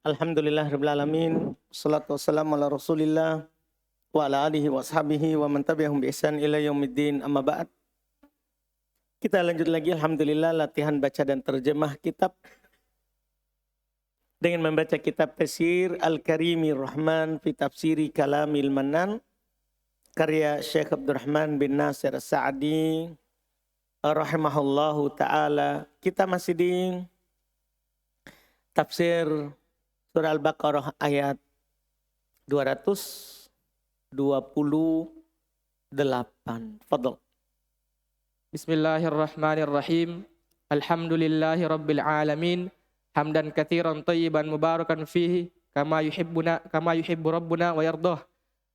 Alhamdulillahirabbil alamin. Shalatu wassalamu ala Rasulillah wa ala alihi wa ashabihi wa man tabi'ahum bi ihsan ila yaumiddin. Amma ba'd. Kita lanjut lagi alhamdulillah latihan baca dan terjemah kitab dengan membaca kitab Tafsir Al-Karimir Rahman fi Tafsiri Kalamil Mannan karya Syekh Abdurrahman bin Nasir As-Sa'di rahimahullahu taala. Kita masih di tafsir surah Al-Baqarah ayat 228. Fadl. Bismillahirrahmanirrahim. Alhamdulillahi rabbil alamin. Hamdan katsiran thayyiban mubarakan fihi kama yuhibbu rabbuna wa yardah.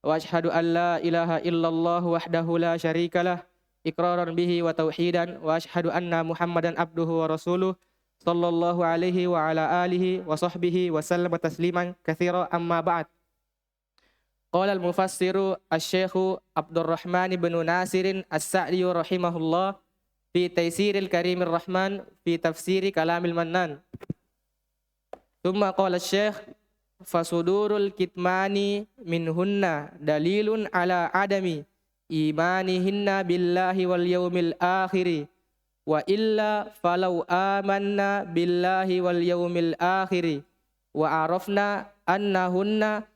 Wa ashhadu an la ilaha illallah wahdahu la syarikalah iqraran bihi wa tauhidan wa ashhadu anna Muhammadan abduhu wa rasuluh sallallahu alaihi wa ala alihi wa sahbihi wa sallama tasliman katsira amma ba'd. Qala al-mufassiru asy-syekhu Abdurrahman bin Nasir As-Sa'di rahimahullah fi Taysiril Karimir Rahman fi Tafsiri Kalamil Mannan. Tsumma qala asy-syekh fasudurul kitmani minhunna dalilun ala adami imanihinna billahi wal yaumil akhiri wa illa falau amanna billahi wal yaumil akhiri wa arafna annahunna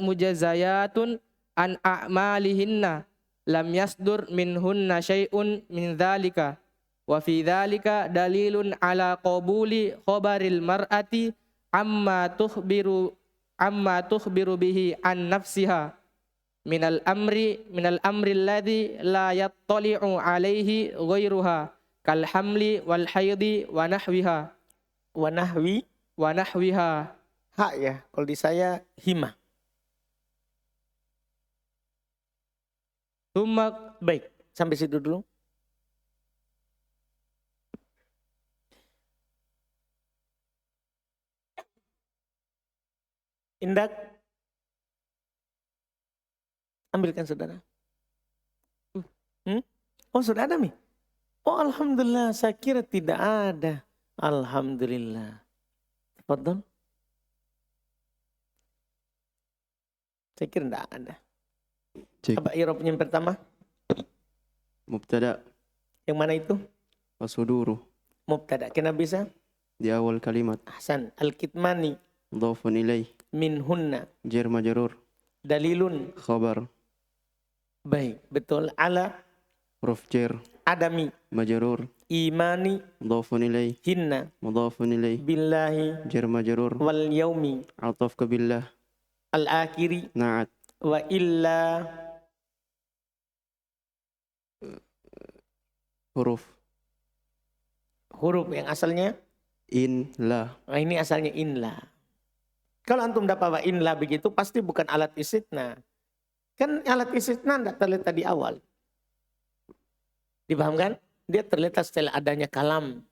mujazayatun an a'malihinna lam yasdur minhunna syai'un min dhalika wa fi dhalika dalilun ala qabuli khabaril mar'ati amma tukhbiru bihi an nafsiha minal amri alladhi la yattali'u alaihi ghairuha kal hamli wal haidi wa nahwiha Hak ya, kalau di saya hima. Baik, sampai situ dulu. Indak, ambilkan saudara. Oh sudah ada Mi? Oh alhamdulillah, saya kira tidak ada. Alhamdulillah. Tafadhol. Saya kira tidak ada. Cek. Apa i'rabnya yang pertama? Mubtada. Yang mana itu? Fasuduru. Mubtada. Kenapa bisa? Di awal kalimat. Ahsan. Al-kitmani. Dhafun ilaih. Minhunna. Jar majrur. Dalilun. Khabar. Baik. Betul. Ala. Huruf jar. Adami. Majrur. Imani. Dhafun ilaih. Hinna. Mudhafun ilaih. Billahi. Jar majrur. Wal yaumi. Ataf ke billah. Al-akhiri. Na'at. Wa illa. Huruf. Huruf yang asalnya. In la. Nah, ini asalnya inla. Kalau antum dapat wa inla begitu pasti bukan alat istitsna. Kan alat istitsna tidak terletak di awal. Dipahamkan? Dia terletak setelah adanya kalam.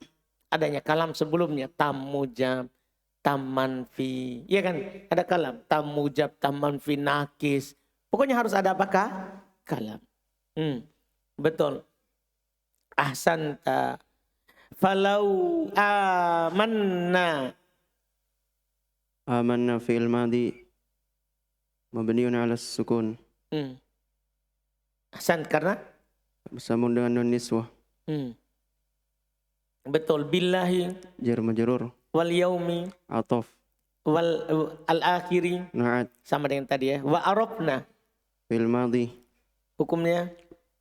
Adanya kalam sebelumnya. Tam mujab, tam manfi. Iya kan? Ada kalam. Tam mujab, tam manfi, nakis. Pokoknya harus ada apakah? Kalam. Betul. Ahsanta. Falau amanna. Amanna fi'il madi. Mabniun ala sukun. Ahsan karena? Bersambung dengan nun niswah. Betul. Billahi. Jar majrur. Wal yaumi. Ataf. Wal al-akhiri. Na'at. Sama dengan tadi ya. Wa arabna. Fi'il madi. Hukumnya?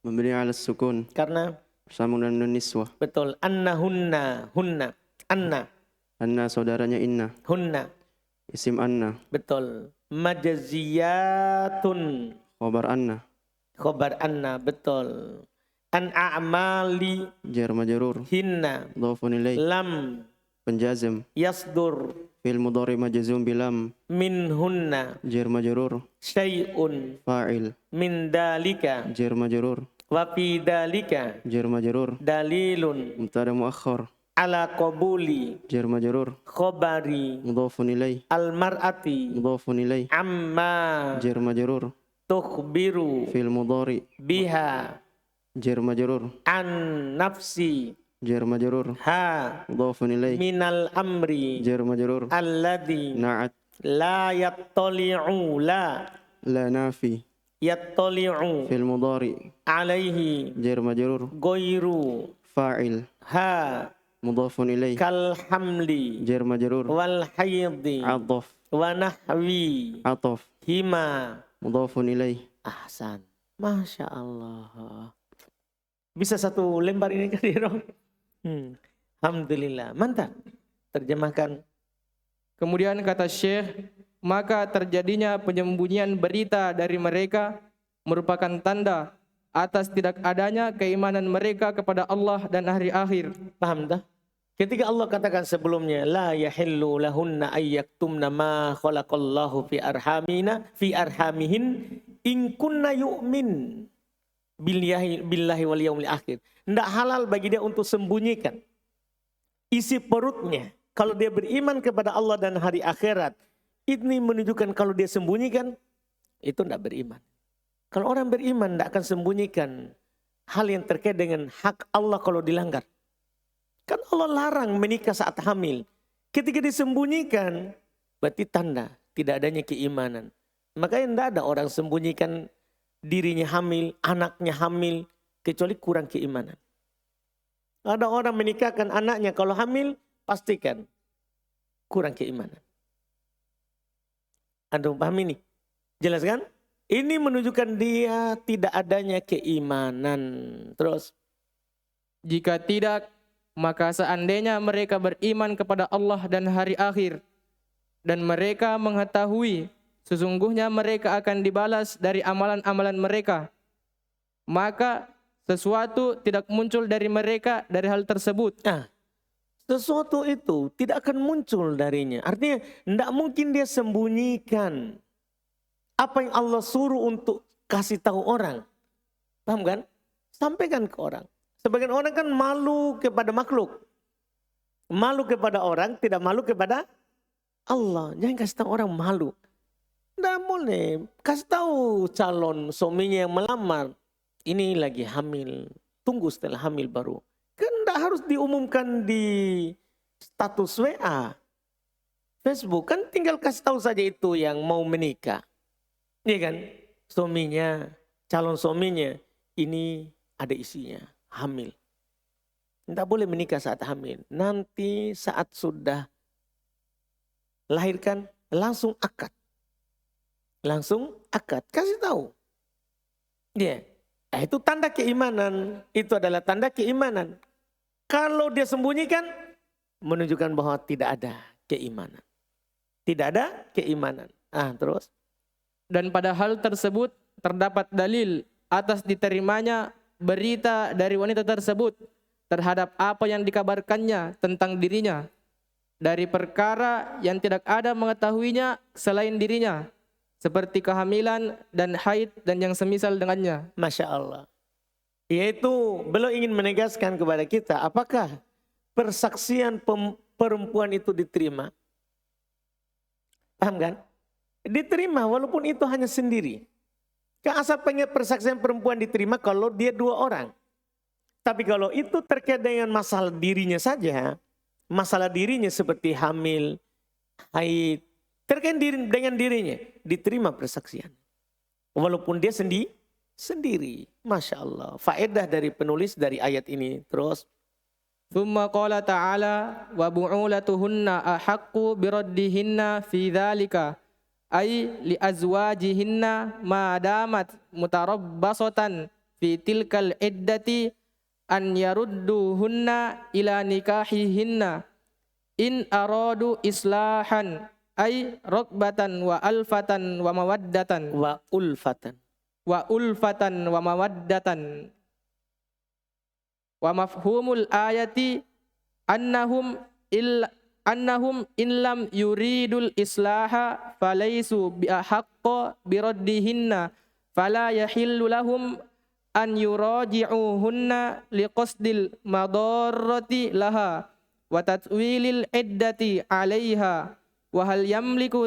Mabni ala sukun. Karena? Bersambung dengan nun niswah. Betul. Annahunna. Hunna. Anna. Anna saudaranya inna. Hunna. Isim anna. Betul. Majaziyatun. Khabar anna. Khobar anna. Betul. An a'mali. Jar majrur. Hinna. Dhafun ilaih. Lam. Penjazm. Yasdur. Fi'il mudhari majzum bilam. Minhunna. Jar majrur. Syai'un. Fa'il. Min dalika. Jar majrur. Wa fi dalika. Jar majrur. Dalilun. Mubtada muakhar. Ala qabuli. Jar majrur. Khobari. Mudhafun ilaih. Al-mar'ati. Mudhafun ilaih. Amma. Jar majrur. Tukhbiru. Fi'il mudhari. Biha. Jar majrur. An nafsi. جر مجرور Ha مضاف إليه minal amri جر مجرور alladhi نعت la yattali'u la لا نافي yattali'u في المضارع alaihi جر مجرور goiru فاعل ha مضاف إليه kal hamli جر مجرور wal haydhi عطف wa nahwi عطف hima. مضاف إليه Ahsan. Masya Allah. Bisa satu lembar ini kan Diro? Alhamdulillah. Mantap. Terjemahkan. Kemudian kata Syekh, maka terjadinya penyembunyian berita dari mereka merupakan tanda atas tidak adanya keimanan mereka kepada Allah dan hari akhir. Paham tak? Ketika Allah katakan sebelumnya, la yahillu lahunna ayyaktumna ma khalaqallahu fi arhamihin in kunna yu'min billahi wal yaumil akhir. Tidak halal bagi dia untuk sembunyikan isi perutnya. Kalau dia beriman kepada Allah dan hari akhirat, ini menunjukkan kalau dia sembunyikan, itu tidak beriman. Kalau orang beriman tidak akan sembunyikan hal yang terkait dengan hak Allah kalau dilanggar. Kan Allah larang menikah saat hamil. Ketika disembunyikan, berarti tanda tidak adanya keimanan. Makanya tidak ada orang sembunyikan dirinya hamil, anaknya hamil, kecuali kurang keimanan. Ada orang menikahkan anaknya kalau hamil, pastikan kurang keimanan. Anda paham ini? Jelas kan? Ini menunjukkan dia tidak adanya keimanan. Terus. Jika tidak, maka seandainya mereka beriman kepada Allah dan hari akhir, dan mereka mengetahui sesungguhnya mereka akan dibalas dari amalan-amalan mereka, maka sesuatu tidak muncul dari mereka dari hal tersebut. Nah, sesuatu itu tidak akan muncul darinya. Artinya tidak mungkin dia sembunyikan apa yang Allah suruh untuk kasih tahu orang. Paham kan? Sampaikan ke orang. Sebagian orang kan malu kepada makhluk. Malu kepada orang, tidak malu kepada Allah. Jangan kasih tahu orang malu. Tidak boleh. Kasih tahu calon suaminya yang melamar. Ini lagi hamil. Tunggu setelah hamil baru. Kan tidak harus diumumkan di status WA. Facebook kan tinggal kasih tahu saja itu yang mau menikah. Iya kan? Suaminya, calon suaminya. Ini ada isinya. Hamil. Tidak boleh menikah saat hamil. Nanti saat sudah lahirkan langsung akad. Langsung akad. Kasih tahu. Dia. Itu tanda keimanan. Itu adalah tanda keimanan. Kalau dia sembunyikan, menunjukkan bahwa tidak ada keimanan. Tidak ada keimanan. Terus. Dan pada hal tersebut terdapat dalil atas diterimanya berita dari wanita tersebut terhadap apa yang dikabarkannya tentang dirinya dari perkara yang tidak ada mengetahuinya selain dirinya, seperti kehamilan dan haid dan yang semisal dengannya. Masya Allah. Yaitu beliau ingin menegaskan kepada kita, apakah persaksian perempuan itu diterima? Paham kan? Diterima walaupun itu hanya sendiri. Asal persaksian perempuan diterima kalau dia 2 orang. Tapi kalau itu terkait dengan masalah dirinya saja, masalah dirinya seperti hamil, haid, terkait dengan dirinya, diterima persaksian. Walaupun dia sendiri. Masya Allah. Faedah dari penulis dari ayat ini. Terus. Thumma qala ta'ala wa bu'ulatuhunna ahaqqu biraddihinna fi dhalika ay li azwajihinna ma damat mutarabbasatan fi tilkal iddati an yarudduhunna ila nikahihinna in aradu islahan ay raqbatan wa alfatan wa mawaddatan Wa ulfatan. wa mawaddatan. Wa mafhumul ayati annahum in lam yuridul islaha falaisu bi ahaqqa biraddihinna fala yahillu lahum an yuraji'uhunna liqasdil madarrati laha wa tatwilil iddati 'alaiha wa hal yamliku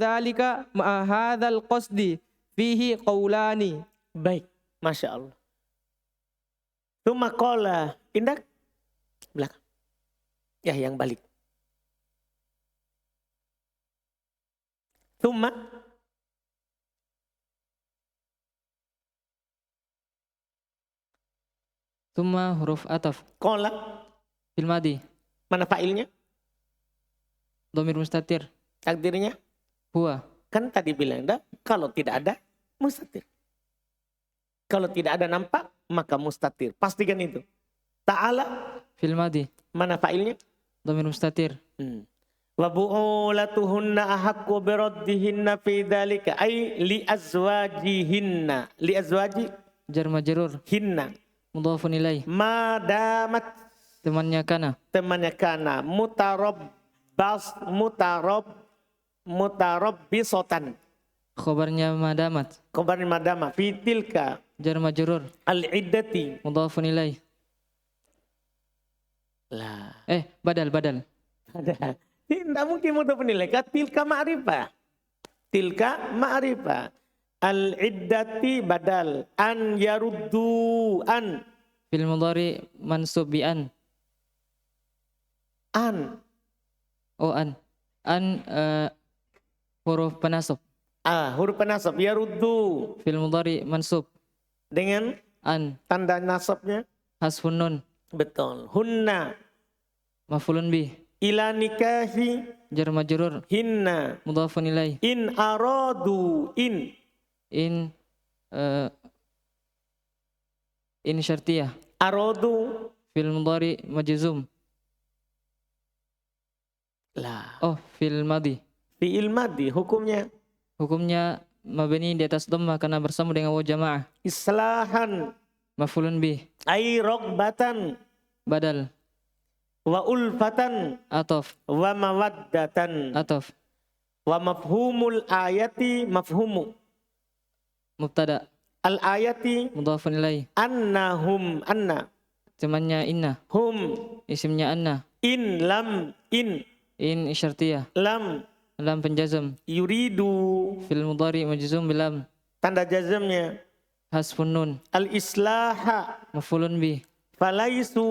dhalika ma'a hadzal qasdi fihi qawlani. Baik. Masya Allah. Tsumma qala, indak belakang. Ya, yang balik. Tsumma Thumma huruf ataf. qala, Fil madi. mana fa'ilnya? Dhamir mustatir. Takdirnya? Huwa. Kan tadi bilang dah, kalau tidak ada mustatir. Kalau tidak ada nampak, maka mustatir. Pastikan itu. Ta'ala, Fil madi. mana fa'ilnya? Dhamir mustatir. Wa bu'ulatuhunna ahaqqu biraddihinna fi dzalika ay li azwajihinna. Li azwaji Jar majrur. hinna. Mudhafun ilaih. Madamat, Temannya kana. temannya kana, mutarabbisatan. Khabarnya madamat. Khabar madama fi tilka Jar majrur. al-iddati. Mudhafun ilaih. Lah, Badal. ada. Tidak mungkin mudhaf ilaih. Tilka ma'rifah. Tilka ma'rifah. Al-iddati badal. An yaruddu an. Fil mudhari mansub bi an. An. An. Huruf penasab. Huruf penasab. Yaruddu. Fil mudhari mansub. Dengan An. tanda nasabnya. Hasfun nun. Betul. Hunna. Mafulun bih. Ila nikahi. Jar majrur. Hinna. Mudhafun ilaih. In aradu. In syartiyah. Aradu. Fil mudhari majzum. Lah. Fil madi. Fi'il madhi. Hukumnya. Hukumnya mabni di atas dhamma karena bersama dengan waw jamaah. Islahan. Mafulun bih. Ay rogbatan. Badal. Wa ulfatan. Ataf. Wa mawaddatan. Ataf. Wa mafhumul ayati mafhumu. Mubtada. Al ayati Mudhafun ilaih. annahum anna. Temannya inna. Hum Isimnya anna. in lam in In syartiyah. lam Lam penjazm. yuridu. Fil mudhari majzum bilam. Tanda jazamnya. Hasfun nun. Al islaha Mafulun bih. falaisu.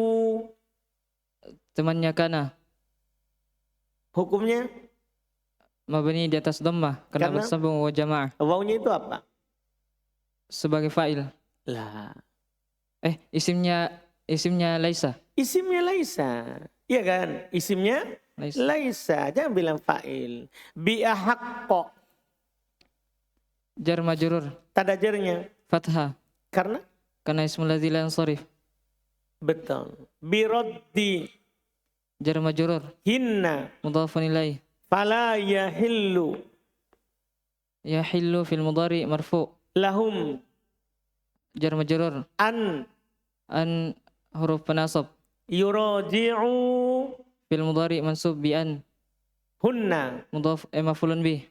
Temannya kana. Hukumnya Mabni di atas dhamma karena Karena? bersambung waw jamaah. wawnya itu apa? Sebagai fa'il. Lah. Isimnya laisa. Isimnya laisa. Iya kan? Isimnya Laisa. laisa. Jangan bilang fa'il. Bi'ahakko. Jar majrur. Tanda jarnya. Fathah. Karena? Karena ismul ladzi la yansharif. Betul. Biroddi. Jar majrur. Hinna. Mudhafun ilaih. Fala yahillu. Yahillu fil mudhari marfu. Lahum. Jar majrur. An. An huruf penasab. Yuraji'u. Fil mudhari mansub bi an. Hunna. Mafulun bih.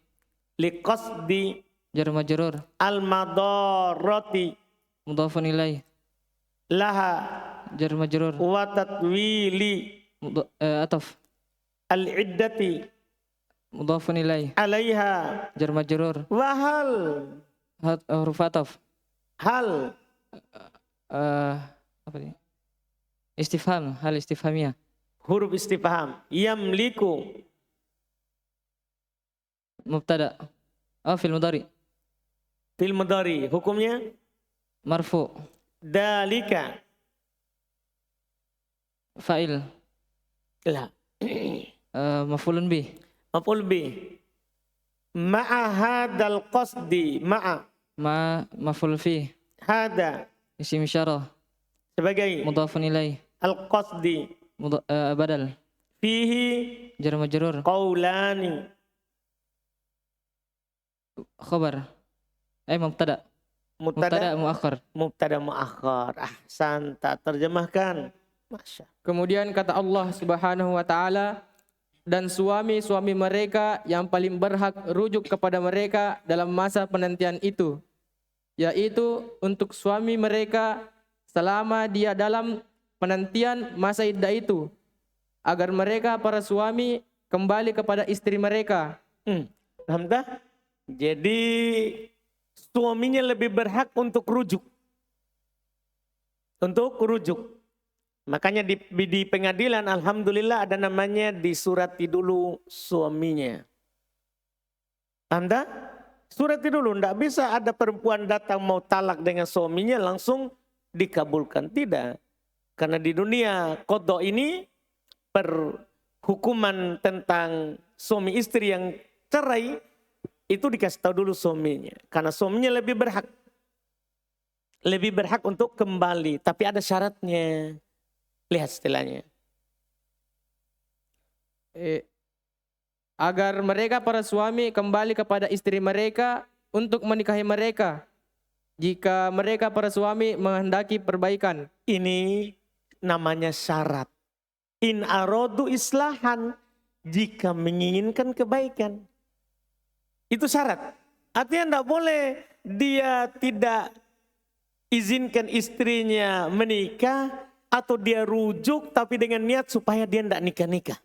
Liqasdi. Jar majrur. Al-madarrati. Mudhafun ilaih. Laha. Jar majrur. Wa tatwili. Ataf. Al-iddati. Mudhafun ilaih. Alaiha. Jar majrur. Wahal. Huruf ataf. Hal. Apa ini? Istifham, hal istifhamiyah. Huruf istifham. Yamliku. Mubtada. Fil mudhari. Fil mudhari. Hukumnya Marfu. dalika. Fa'il. Lah. Mafulun bih. Maf'ul bih. Ma'a hadal qasdi. Ma'a. Maful fi. Hada. Isim isyarah. Sebagai Mudhafun ilaih. al-qasdi. Badal. Fihi Jar majrur. qaulani. Khabar. Mubtada. Mubtada muakhar. Mubtada muakhar. Ahsan. Tak terjemahkan. Masya. Kemudian kata Allah Subhanahu wa taala, dan suami-suami mereka yang paling berhak rujuk kepada mereka dalam masa penantian itu, yaitu untuk suami mereka selama dia dalam penantian masa iddah itu, agar mereka para suami kembali kepada istri mereka. Alhamdulillah. Jadi suaminya lebih berhak untuk rujuk. untuk rujuk. Makanya di pengadilan alhamdulillah ada namanya disurati dulu suaminya. Anda surati dulu, tidak bisa ada perempuan datang mau talak dengan suaminya langsung dikabulkan. Tidak. Karena di dunia qadha ini perhukuman tentang suami istri yang cerai itu dikasih tahu dulu suaminya. Karena suaminya lebih berhak. Lebih berhak untuk kembali. Tapi ada syaratnya. Lihat setelahnya. Agar mereka para suami kembali kepada istri mereka untuk menikahi mereka. Jika mereka para suami menghendaki perbaikan. Ini namanya syarat. In arodu islahan. Jika menginginkan kebaikan. Itu syarat. Artinya tidak boleh dia tidak izinkan istrinya menikah. Atau dia rujuk tapi dengan niat supaya dia tidak nikah-nikah.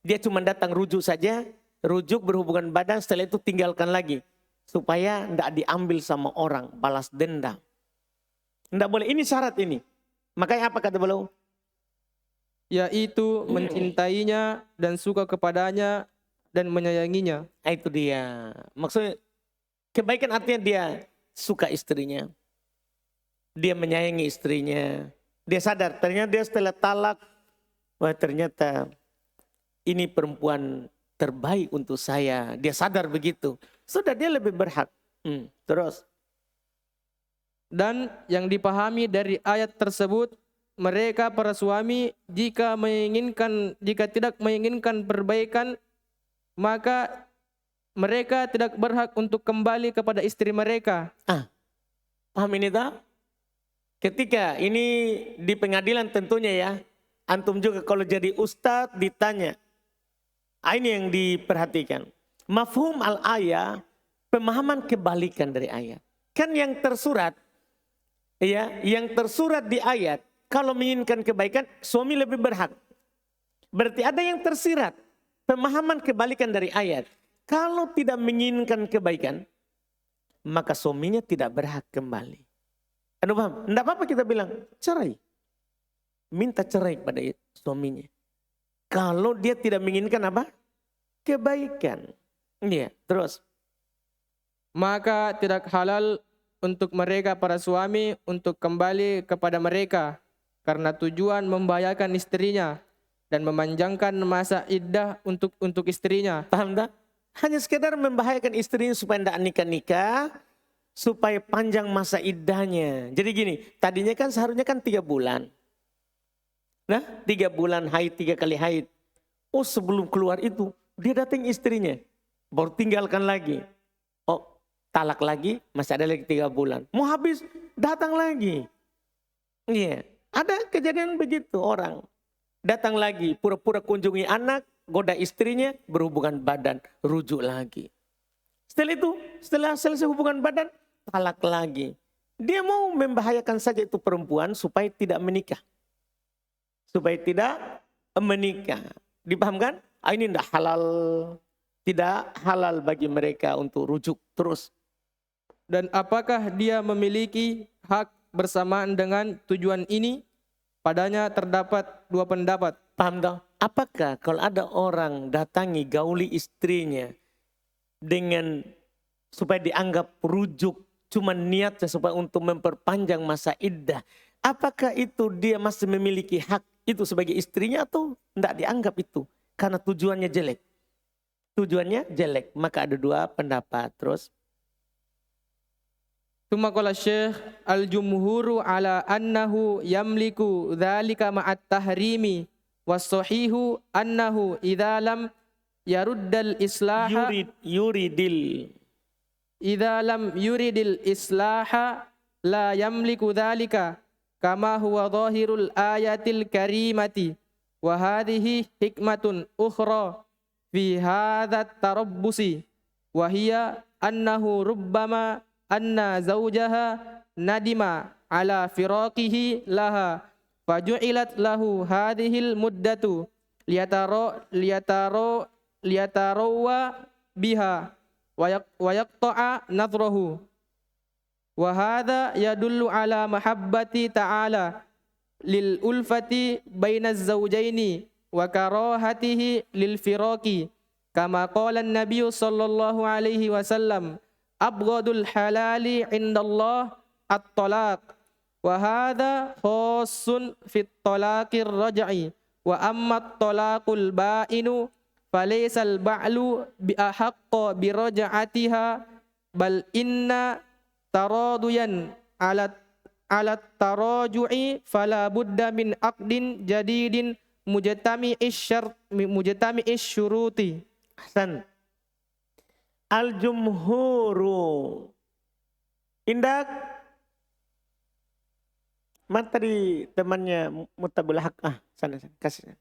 Dia cuma datang rujuk saja. Rujuk berhubungan badan setelah itu tinggalkan lagi. Supaya tidak diambil sama orang. Balas dendam. Tidak boleh. Ini syarat ini. Makanya apa kata beliau? Yaitu mencintainya dan suka kepadanya dan menyayanginya. Itu dia. Maksudnya kebaikan artinya dia suka istrinya. Dia menyayangi istrinya. Dia sadar, ternyata dia setelah talak, wah ternyata ini perempuan terbaik untuk saya. Dia sadar begitu. Sudah dia lebih berhak. Terus. Dan yang dipahami dari ayat tersebut, mereka para suami jika tidak menginginkan perbaikan, maka mereka tidak berhak untuk kembali kepada istri mereka. Paham ini tak? Ketika ini di pengadilan tentunya ya, antum juga kalau jadi ustadz ditanya. Ini yang diperhatikan. Mafhum al-ayah, pemahaman kebalikan dari ayat. Kan yang tersurat, ya, yang tersurat di ayat, kalau menginginkan kebaikan, suami lebih berhak. Berarti ada yang tersirat, pemahaman kebalikan dari ayat. Kalau tidak menginginkan kebaikan, maka suaminya tidak berhak kembali. Anda paham? Tidak apa-apa kita bilang cerai. Minta cerai pada suaminya. Kalau dia tidak menginginkan apa? Kebaikan. Iya, terus. Maka tidak halal untuk mereka para suami untuk kembali kepada mereka. Karena tujuan membahayakan istrinya. Dan memanjangkan masa iddah untuk istrinya. Paham tak? Hanya sekedar membahayakan istrinya supaya tidak nikah-nikah. Supaya panjang masa iddahnya. Jadi gini, tadinya kan seharusnya kan 3 bulan. Nah, 3 bulan haid, 3 kali haid. Oh sebelum keluar itu, dia datang istrinya. Baru tinggalkan lagi. Oh talak lagi, masih ada lagi 3 bulan. Mau habis, datang lagi. Iya, ada kejadian begitu orang. Datang lagi, pura-pura kunjungi anak, goda istrinya, berhubungan badan, rujuk lagi. Setelah itu, setelah selesai hubungan badan, talak lagi. Dia mau membahayakan saja itu perempuan supaya tidak menikah. Supaya tidak menikah. Dipahamkan? Ini tidak halal. Tidak halal bagi mereka untuk rujuk terus. Dan apakah dia memiliki hak bersamaan dengan tujuan ini? Padanya terdapat 2 pendapat. Paham tak? Apakah kalau ada orang datangi gauli istrinya dengan supaya dianggap rujuk, cuma niatnya supaya untuk memperpanjang masa iddah. Apakah itu dia masih memiliki hak itu sebagai istrinya atau tidak dianggap itu? Karena tujuannya jelek. Tujuannya jelek. Maka ada 2 pendapat. Terus. Tsumma qala Syekh al-jumhuru ala annahu yamliku dzalika ma'at tahrimi was-sahihu annahu idza lam yaruddal islaha idza lam yuridil islaha la yamliku dzalika kama huwa dhahirul ayatil karimati wa hadhihi hikmatun ukhra fi hadza tarabbusi wa hiya annahu rubbama anna zawjaha nadima ala firaqihi laha faju'ilat lahu hadhil muddatu liyatarawwa biha wa yaqta'a nadhrahu Wa hadha yadullu ala mahabbati ta'ala lil ulfati bainaz zawjaini wa karahatihi lil firaqi kama qala an-nabiy sallallahu alaihi wasallam abghadul halali indallah at-talaq wa hadha khassun fit talaqir raj'i wa amma at-talaqul ba'inu falaysa al-ba'lu bi ahaqqa bi raj'atiha bal inna taraduyan ala taraju'i fala budda min aqdin jadidin mujtami'ish syuruti. Ahsan. Al-jumhuru. Indak. Mana tadi temannya Mutabul Haq? Sana, kasih.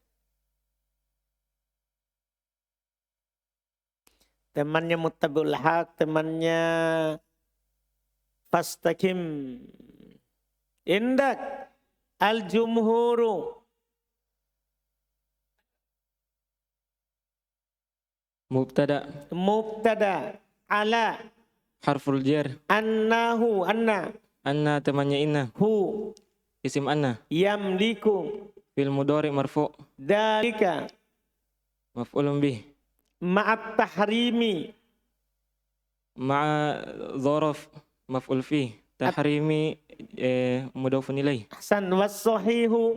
Temannya Mutabul Haq, temannya Fastaqim. Indak. Al-jumhuru. Mubtada. Ala. Harful jar. Annahu. Anna. Anna temannya inna. Hu. Isim anna. Yamliku. Fil mudhari marfu. Dalika. Maf'ulun bih. Ma'at tahrimi. Ma'a dzaraf maf'ul fih. Tahrimi mudhafun ilaih. Ahsan. Was-sahihu.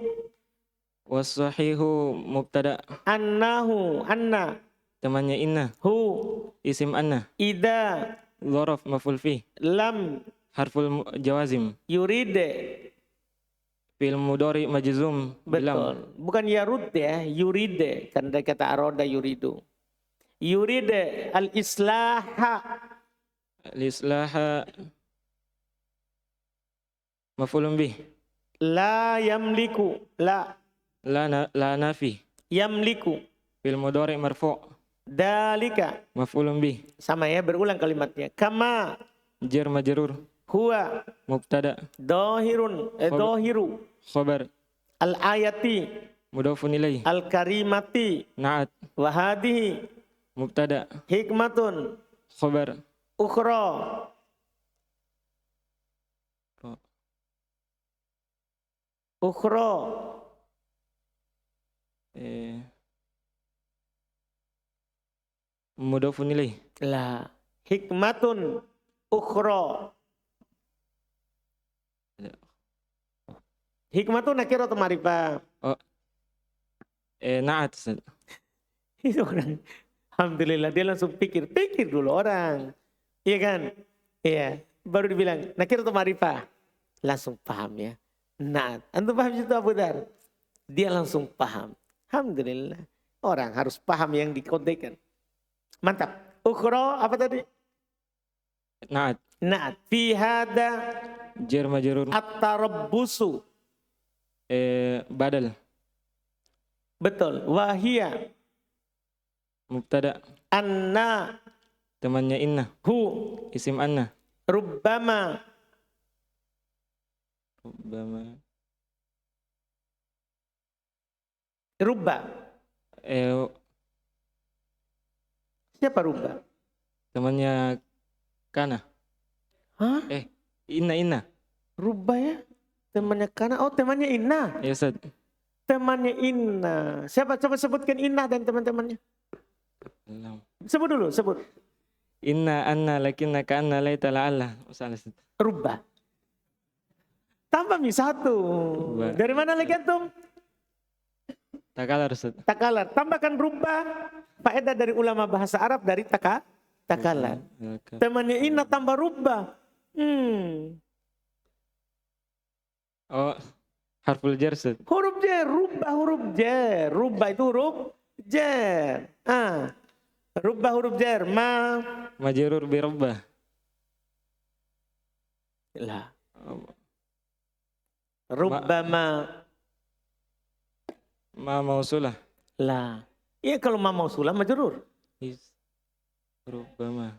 Was-sahihu mubtada. Annahu. Anna. Temannya inna. Hu. Isim anna. Ida. Dzaraf maf'ul fih. Lam. Harful jawazim. Yuride. Fil mudhari majzum bilam. Betul. Bukan yarud ya. Yuride. Karena dari kata aroda yuridu. Yuride. Al-islaha. Al-islaha maf'ulun bih. La yamliku. La. La nafi. Yamliku. Fil mudhari marfu. Dalika. Maf'ulun bih. Sama ya, berulang kalimatnya. Kama. Jar majrur. Huwa. Mubtada. Dohirun. Dohiru. Khabar. Al-ayati. Mudhafun ilaih. Al-karimati. Na'at. Wahadihi. Mubtada. Hikmatun. Khabar. Ukhra. Ukhra. Mudhafun ilaih. La. Hikmatun. Ukhra. Hikmatun nakir atau ma'rifah? Na'at. Ustaz. Itu orang. Alhamdulillah dia langsung pikir dulu orang. Iya kan? Iya. Baru dibilang nakir atau ma'rifah? Langsung paham ya. Nah, antum paham itu Abu Dar? Dia langsung paham. Alhamdulillah. Orang harus paham yang dikontekan. Mantap. Ukhra apa tadi? Na'at. Nah, fi hada Jar majrur. at-tarabbusu. Badal. Betul. Wahia. Mubtada. Anna. Temannya inna. Hu. Isim anna. Rubbama. Rubbama. Rubba. Siapa rubba? Temannya kana. Hah? Inna. Rubba ya? Temannya Kana. Oh, temannya Inna. Ya Ustaz. Temannya Inna. Siapa? Coba sebutkan Inna dan teman-temannya. Sebut dulu, sebut. Inna anna lakinna ka'anna laita la'alla. Ustaz. Rubba. Tambah mi satu. Rubba. Dari mana lagi antum? Takalar Ustaz. Takalar. Tambahkan rubba. Faedah dari ulama bahasa Arab dari takalar. Temannya Inna tambah rubba. Oh, harful jar Ustaz. Huruf jer, rubba huruf jer. Rubba itu huruf jer. Rubba huruf jer. Majrur bi rabbah. Lah. Rubbama. Ma mausulah. Lah. Iya kalau ma mausulah majrur. Rubbama.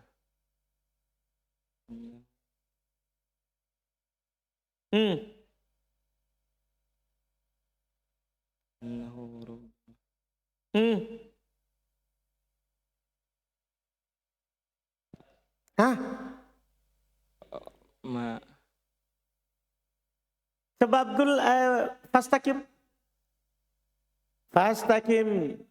Hah? Ma Coba Abdul fastaqim. Fastaqim.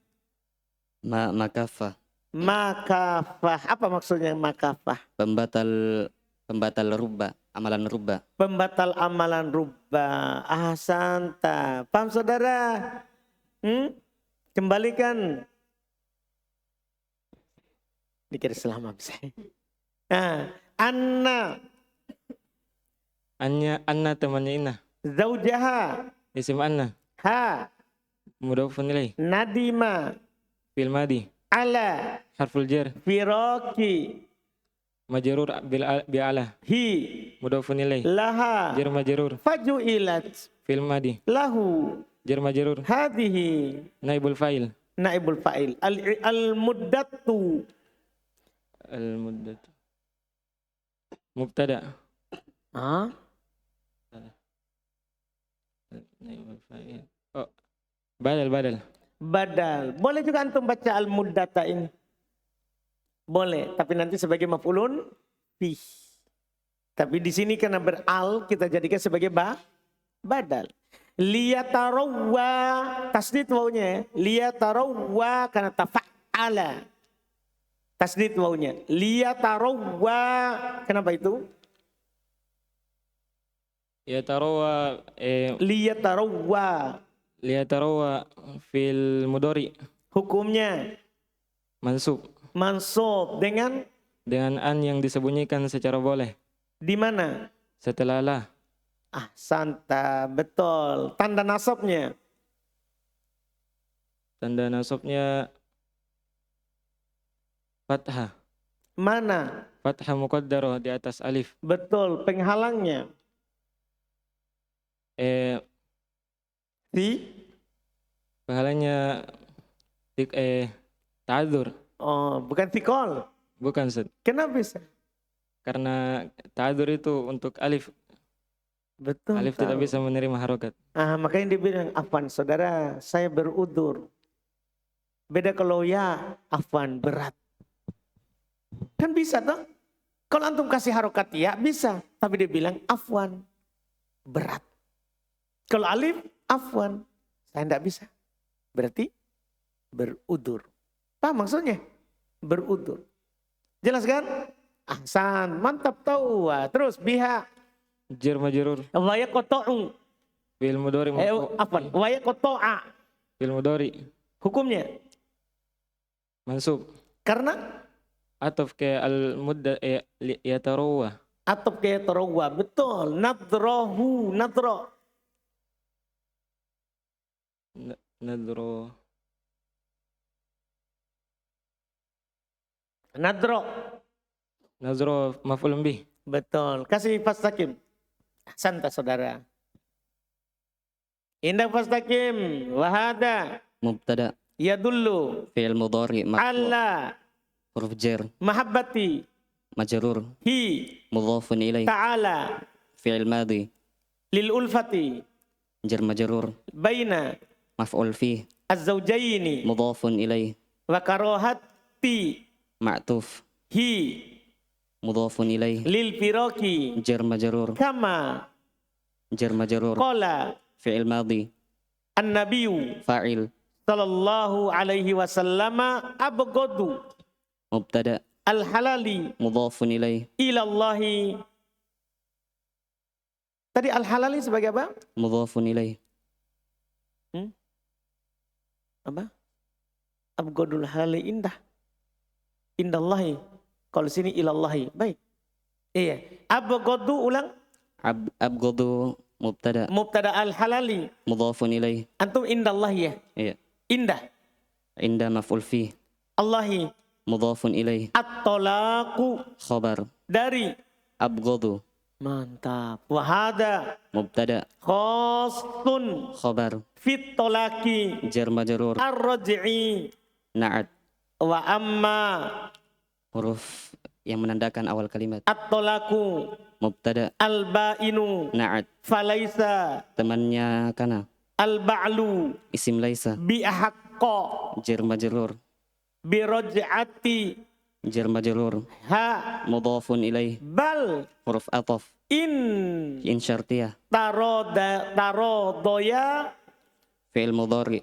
Makafah. Makafah. Apa maksudnya makafah? Pembatal rubba, amalan rubba. Pembatal amalan rubba. Ahsanta. Paham saudara? Kembalikan. Dikira selama bisa. Nah, anna. Anna temannya inna. Zaujaha. Isim anna. Ha. Mudhafun ilaih. Nadima. Fil madi. Ala. Harful jar. Firaki. Majrur bi ala. Hi. Mudhafun ilaih. Laha. Jar majrur. Faju'ilat. Fil madi. Lahu. Jar majrur. Hadihi. Naibul fa'il. Naibul fa'il. Al-muddatu. Al-muddat. Mubtada. Ah? Naibul fa'il. Oh. Badal. Badal. Boleh juga antum baca al-muddata ini. Boleh, tapi nanti sebagai maf'ulun bih. Tapi di sini karena beral kita jadikan sebagai badal. Liyatarawwa, tasdid wawunya. Liyatarawwa karena tafa'ala. Tasdid wawunya. Liyatarawwa, kenapa itu? Yatarawwa Liyatarawwa. liyatarawwa fil mudhari. Hukumnya Mansub. mansub dengan Dengan yang disembunyikan secara boleh. di mana? Setelah la. Santa, betul. Tanda nasabnya. Tanda nasabnya fathah. Mana? Fathah muqaddarah di atas alif. Betul, penghalangnya. Penghalangnya ta'adzur. Oh, bukan tikol. Bukan, Ustaz. Kenapa bisa? Karena ta'adzur itu untuk alif. Betul. Alif tidak tahu. bisa menerima harokat. Makanya dia bilang, afwan saudara, saya berudur. Beda kalau ya, afwan berat. Kan bisa toh? Kalau antum kasih harokat ya, bisa. Tapi dia bilang, afwan berat. Kalau alif, afwan. Saya tidak bisa. Berarti berudur. Paham maksudnya? Berudur. Jelas kan? Ahsan, mantap tahu. Terus biha. Jar majrur Wa yaqta'u. fil mudhari. Afwan, wa yaqta'a. Fil mudhari. Hukumnya Mansub. karena Ataf ke al mudda yatarawwa. atau kayak tarawwa. Betul. Nadrahu, nadra. Nadro. Nadra. Nazro maf'ulun bih. Betul. Kasih fastaqim. Santai saudara. Indah fastaqim. Wahada. Mubtada. Yadullu. Fi'il mudhari. Ala. Huruf jar. Mahabbati. Majrur. Hi. Mudhafun ilaih. Ta'ala. Fi'il madi. Lil ulfati. Jar majrur. Baina. Maf'ul fih. Az-zawjaini. Mudhafun ilaih. Wa karohati. Ma'tuf. Hi. Mudhafun ilaih. Lil firaki. Jar majrur. Kama. Jar majrur. Qala. Fi'il madi. An-nabiyu. Fa'il. Sallallahu alaihi wasallam abghadu Mubtada. al-halali Mudhafun ilaih. ilallahi. Tadi al-halali sebagai apa? Mudhafun ilaih. Apa? Abghadul halali indah. Indallahi. Kalau sini ilallahi. Baik. Iya. Abghadu ulang. Abghadu mubtada. Mubtada al-halali. Mudhafun ilaih. Antum indallahi ya. Iya. Indah. Inda maf'ul fih. Allahi. Mudhafun ilaih. At-talaqu. Khabar. Dari. Abghadu. Mantap. Wahada. Mubtada. Khosun. Khabar. Fit tolaki. Jar majrur. Ar-raj'i. Na'at. Wa amma. Huruf yang menandakan awal kalimat. At-tolaku. Mubtada. Al-ba'inu. Na'at. Falaisa. Temannya kana. Al-ba'lu. Isim laisa. Bi'ahaqqa. Jar majrur. Biraj'ati. Jar majrur. Ha. Mudhafun ilaih. Bal. Huruf ataf. إن شرطية tarodoya فعل مضارع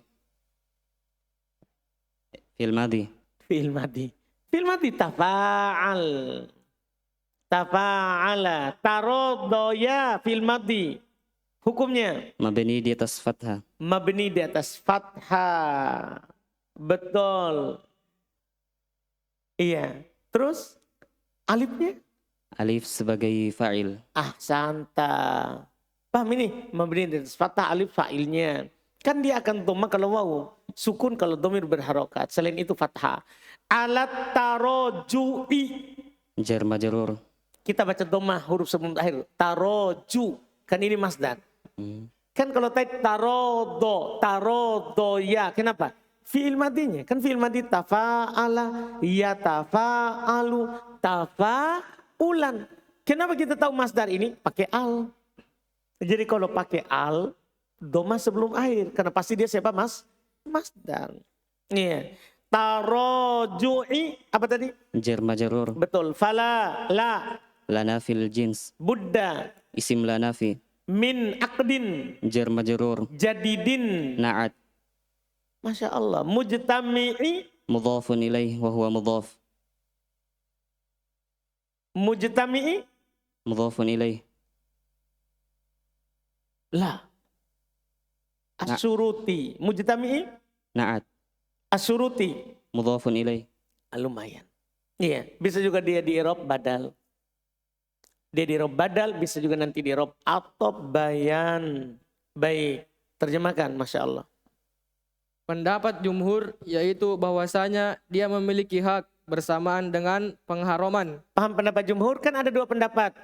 فعل ماضي fi'il madi. Fi'il madi tafa'al. Tafa'ala. Tarodoya fi'il madi. Hukumnya مبني دي atas fathah mabni di atas fathah. Betul. Iya. Terus alifnya? alif sebagai fa'il Ahsanta. Paham ini? Mabni di atas fathah, alif fa'ilnya. Kan dia akan dhamma kalau waw. Sukun kalau dhamir berharokat. Selain itu fathah. Alat taroju'i. jar majrur Kita baca dhamma huruf sebelum akhir. Taroju. Kan ini masdar. Kan kalau tadi tarodoya. Kenapa? Fi'il madinya. Kan fi'il madi tafa'ala, ya tafa'alu, tafa'ulan. Kenapa kita tahu masdar ini? Pakai al. Jadi kalau pakai al, doma sebelum akhir. Karena pasti dia siapa mas? Masdar. Iya. Taroju'i. Apa tadi? jar majrur Betul. Fala, la, lana fil jins Buddha, isim lana fi min akdin, jar majrur jadidin. na'at Masya Allah. Mujtami'i, mudhafun ilaih wa huwa mudhaf mujtami'i, mudhafun ilaih la. Asyuruti, mujtami'i, na'at asyuruti. mudhafun ilaih Lumayan. Iya, bisa juga dia di i'rab badal. Dia di i'rab badal, bisa juga nanti di i'rab atau bayan. Baik, terjemahkan, Masya Allah. Pendapat jumhur yaitu bahwasanya dia memiliki hak bersamaan dengan pengharaman. Paham pendapat jumhur? Kan ada dua pendapat.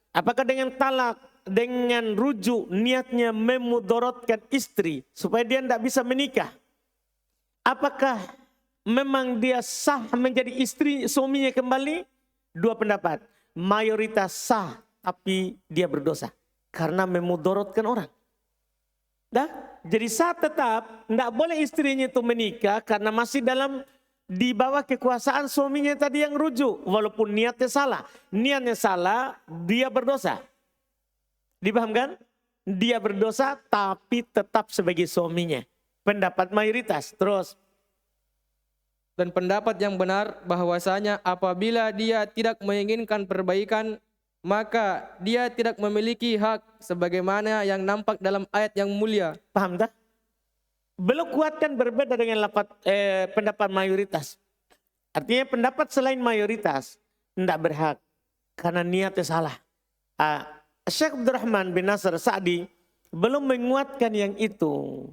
Apakah dengan talak, dengan rujuk, niatnya memudorotkan istri supaya dia tidak bisa menikah? Apakah memang dia sah menjadi istri suaminya kembali? Dua pendapat. Mayoritas sah, tapi dia berdosa karena memudorotkan orang. Dah, jadi sah tetap, tidak boleh istrinya itu menikah karena masih di bawah kekuasaan suaminya tadi yang rujuk. Walaupun niatnya salah. Niatnya salah, dia berdosa. Dipahamkan? Dia berdosa tapi tetap sebagai suaminya. Pendapat mayoritas. Terus. Dan pendapat yang benar bahwasanya apabila dia tidak menginginkan perbaikan, maka dia tidak memiliki hak sebagaimana yang nampak dalam ayat yang mulia. Paham tak? Belum kuatkan berbeda dengan pendapat mayoritas. Artinya pendapat selain mayoritas tidak berhak karena niatnya salah. Syekh Abdurrahman bin Nasr Sa'di belum menguatkan yang itu.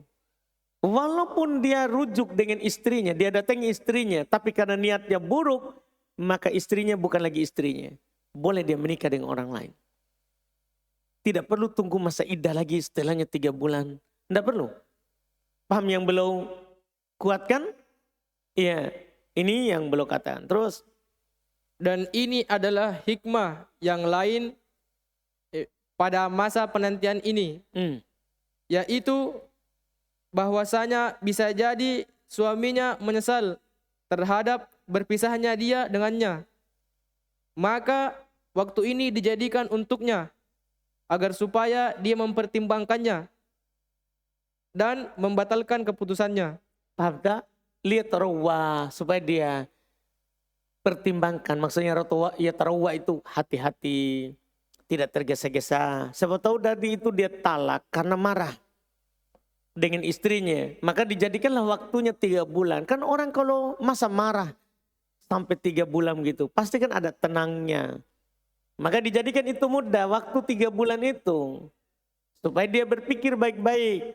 Walaupun dia rujuk dengan istrinya, dia datangi istrinya, tapi karena niatnya buruk, maka istrinya bukan lagi istrinya. Boleh dia menikah dengan orang lain. Tidak perlu tunggu masa iddah lagi setelahnya 3 bulan. Tidak perlu. Paham yang belum kuatkan? Iya, ini yang belum katakan. Terus. Dan ini adalah hikmah yang lain pada masa penantian ini. Yaitu bahwasanya bisa jadi suaminya menyesal terhadap berpisahnya dia dengannya. Maka waktu ini dijadikan untuknya agar supaya dia mempertimbangkannya dan membatalkan keputusannya. Paham tak? Lihat tarawah supaya dia pertimbangkan. Maksudnya ya tarawah itu hati-hati, tidak tergesa-gesa. Siapa tahu tadi itu dia talak karena marah dengan istrinya, maka dijadikanlah waktunya 3 bulan. Kan orang kalau masa marah sampai 3 bulan gitu, pasti kan ada tenangnya. Maka dijadikan itu mudah, waktu 3 bulan itu. Supaya dia berpikir baik-baik,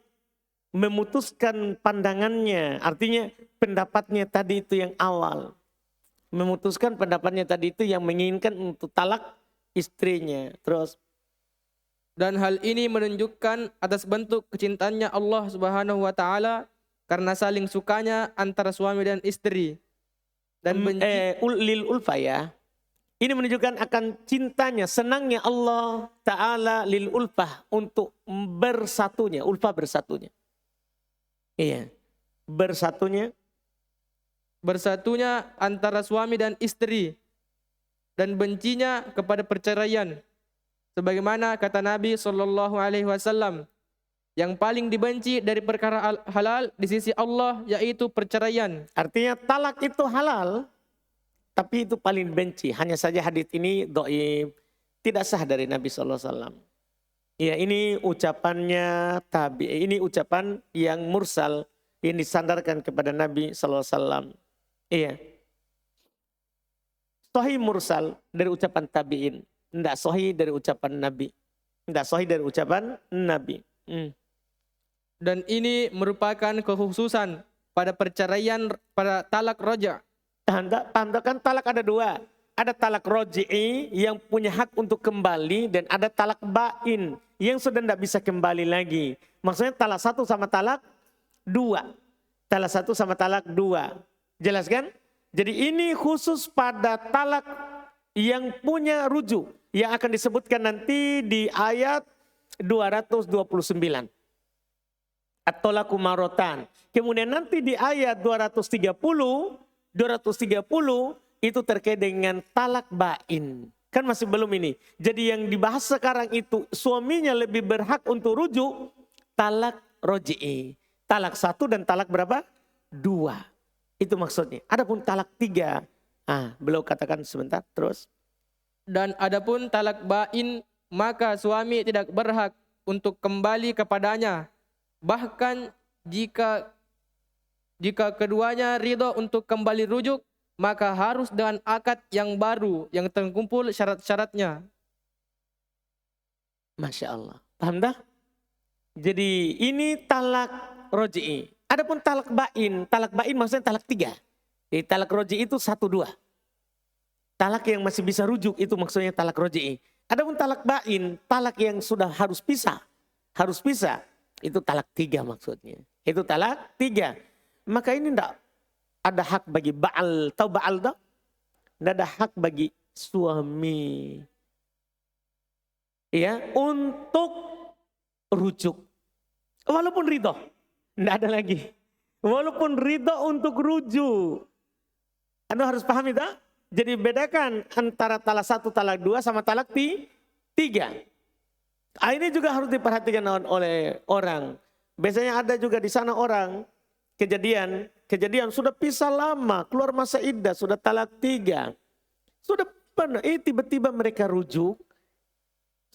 memutuskan pandangannya. Artinya pendapatnya tadi itu yang awal. Memutuskan pendapatnya tadi itu yang menginginkan untuk talak istrinya. Terus. Dan hal ini menunjukkan atas bentuk kecintaannya Allah Subhanahu wa taala karena saling sukanya antara suami dan istri. Dan lil ulfa ya. Ini menunjukkan akan cintanya, senangnya Allah Ta'ala lil ulfah untuk bersatunya, ulfah bersatunya. Iya, bersatunya. Bersatunya antara suami dan istri dan bencinya kepada perceraian. Sebagaimana kata Nabi SAW, yang paling dibenci dari perkara halal di sisi Allah yaitu perceraian. Artinya talak itu halal, tapi itu paling benci. Hanya saja hadits ini dhaif, tidak sah dari Nabi SAW. Ya, ini ucapannya ini ucapan yang mursal yang disandarkan kepada Nabi SAW. Iya. Sahih mursal dari ucapan tabi'in, tidak sahih dari ucapan Nabi. Tidak sahih dari ucapan Nabi. Dan ini merupakan kekhususan pada perceraian, pada talak roja. Tandakan talak ada dua. Ada talak roji'i yang punya hak untuk kembali, dan ada talak bain yang sudah tidak bisa kembali lagi. Maksudnya talak satu sama talak dua. Talak satu sama talak dua. Jelas kan? Jadi ini khusus pada talak yang punya rujuk, yang akan disebutkan nanti di ayat 229. At-tolaku marotan. Kemudian nanti di ayat 230 itu terkait dengan talak bain. Kan masih belum ini. Jadi yang dibahas sekarang itu suaminya lebih berhak untuk rujuk talak roji'i. Talak satu dan talak berapa? Dua. Itu maksudnya. Adapun talak tiga. Beliau katakan sebentar terus. Dan adapun talak bain, maka suami tidak berhak untuk kembali kepadanya. Bahkan jika keduanya ridho untuk kembali rujuk, maka harus dengan akad yang baru yang terkumpul syarat-syaratnya. Masya Allah. Paham dah? Jadi ini talak roji'i. Adapun talak bain maksudnya talak tiga. Jadi talak roji'i itu 1, 2. Talak yang masih bisa rujuk itu maksudnya talak roji'i. Adapun talak bain, talak yang sudah harus pisah, itu talak 3 maksudnya. Itu talak 3. Maka ini tidak ada hak bagi ba'al. Tahu ba'al tak? Tidak ada hak bagi suami. Ya, untuk rujuk. Walaupun ridho. Tidak ada lagi. Walaupun ridho untuk rujuk. Anda harus paham itu. Jadi bedakan antara talak 1, talak 2 sama talak 3. Ini juga harus diperhatikan oleh orang. Biasanya ada juga di sana orang kejadian sudah pisah lama, keluar masa iddah, sudah talak 3. Sudah pernah, tiba-tiba mereka rujuk,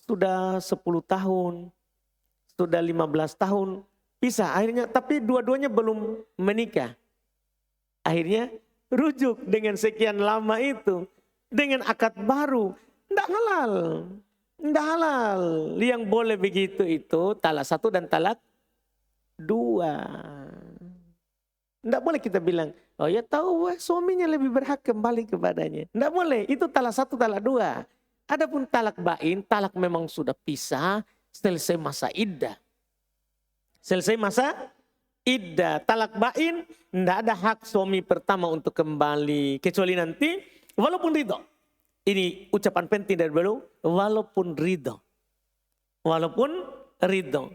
sudah 10 tahun, sudah 15 tahun, pisah. Akhirnya, tapi dua-duanya belum menikah. Akhirnya rujuk dengan sekian lama itu, dengan akad baru, tidak halal. Tidak halal. Yang boleh begitu itu talak 1 dan talak 2. Tidak boleh kita bilang, oh ya tahu suaminya lebih berhak kembali kepadanya. Tidak boleh, itu talak 1, talak 2. Adapun talak bain, talak memang sudah pisah, selesai masa iddah. Selesai masa iddah. Talak bain, tidak ada hak suami pertama untuk kembali. Kecuali nanti, walaupun ridho. Ini ucapan penting dari beliau, walaupun ridho. Walaupun ridho.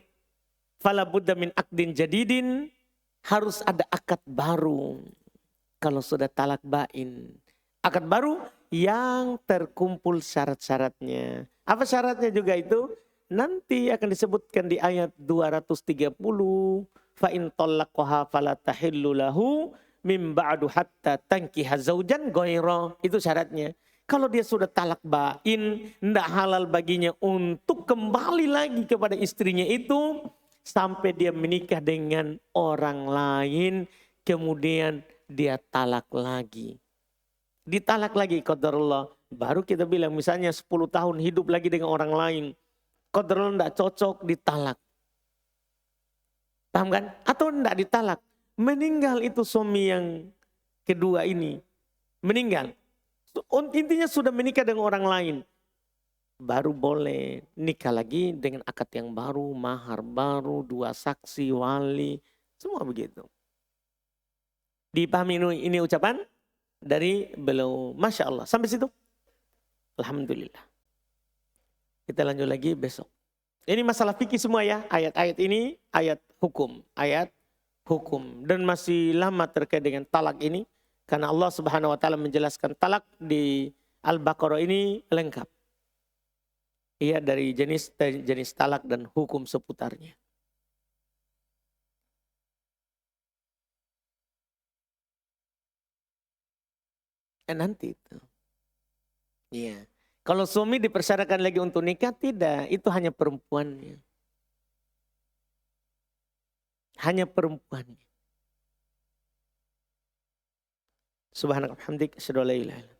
Fala budda min akdin jadidin, harus ada akad baru. Kalau sudah talak bain. Akad baru yang terkumpul syarat-syaratnya. Apa syaratnya juga itu? Nanti akan disebutkan di ayat 230. Fa in talaqaha fala tahillu lahu mim ba'du hatta tankiha zaujan ghaira. Itu syaratnya. Kalau dia sudah talak bain, tidak halal baginya untuk kembali lagi kepada istrinya itu sampai dia menikah dengan orang lain, kemudian dia talak lagi. Ditalak lagi qadarullah. Baru kita bilang misalnya 10 tahun hidup lagi dengan orang lain. Qadarullah tidak cocok, ditalak. Paham kan? Atau tidak ditalak. Meninggal itu suami yang kedua ini. Meninggal. Intinya sudah menikah dengan orang lain. Baru boleh nikah lagi dengan akad yang baru, mahar baru, 2 saksi, wali, semua begitu. Dipahami ini ucapan dari beliau. Masya Allah. Sampai situ. Alhamdulillah. Kita lanjut lagi besok. Ini masalah fikih semua ya. Ayat-ayat ini ayat hukum. Ayat hukum. Dan masih lama terkait dengan talak ini. Karena Allah Subhanahu wa ta'ala menjelaskan talak di Al-Baqarah ini lengkap. Iya, dari jenis talak dan hukum seputarnya. Nanti itu. Iya. Kalau suami dipersyaratkan lagi untuk nikah, tidak. Itu hanya perempuannya. Hanya perempuannya. Subhanallah, hamdik, asyhadu an la ilaha illa anta.